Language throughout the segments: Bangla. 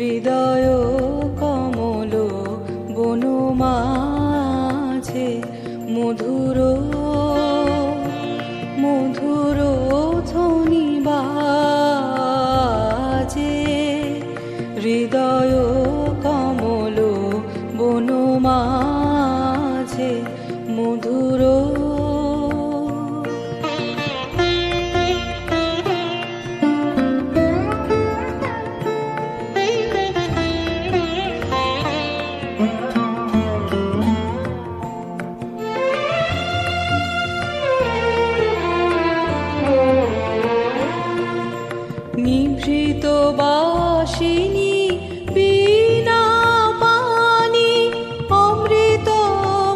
হৃদয় কমল বনমাঝে মধুর মধুর ধ্বনি বাজে। হৃদয় কমল বনমাঝে মধুর। নিভৃত বাসিনী বীণা পানি অমৃত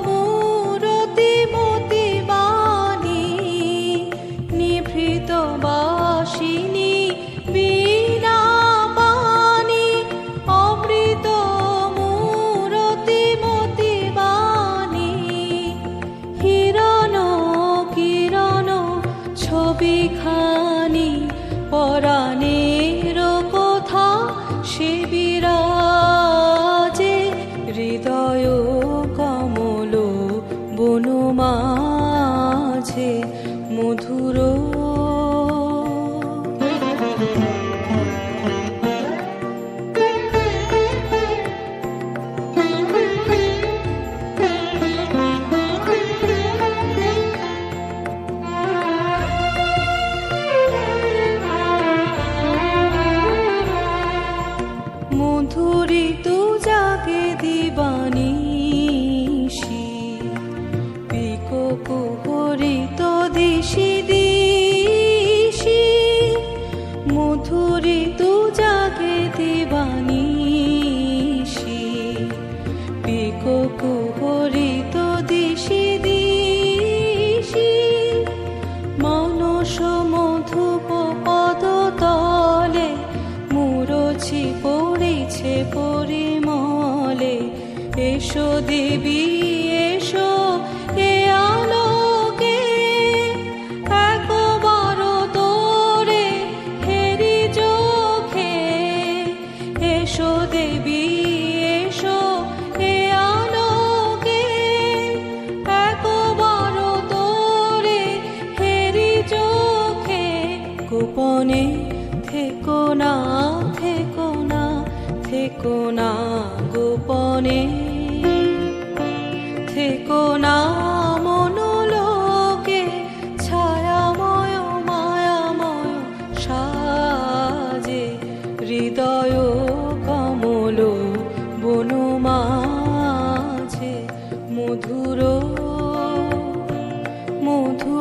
মূরতি মতি বাণী। নিভৃত বাসিনী বীণা পানি অমৃত মূরতি মতি বাণী। হিরণ কিরণ ছবিখানি পরাণের কথা সে বিরাজে। হৃদয় কমল বনমাঝে মধুর। মধুরিত জাগে দিবানিশি পিকো কুহরিত দিশি দিশি। মধুরিত জাগে দিবানিশি পিকো কুহরিত দিশি দিশি। মানস মধুপ পদতলে মুরছি পড়েছে পরিমলে। এসো দেবী এসো এ আলোকে একবার তোরে হেরি চোখে। এসো দেবী এসো এ আলোকে একবার তোরে হেরি চোখে। গোপনে থেকো না থেকো না থেকো না গোপনে। থেকো না মনোলোকে ছায়াময় মায়াময় সাজে। হৃদয় কমল বনমাঝে মধুর মধুর।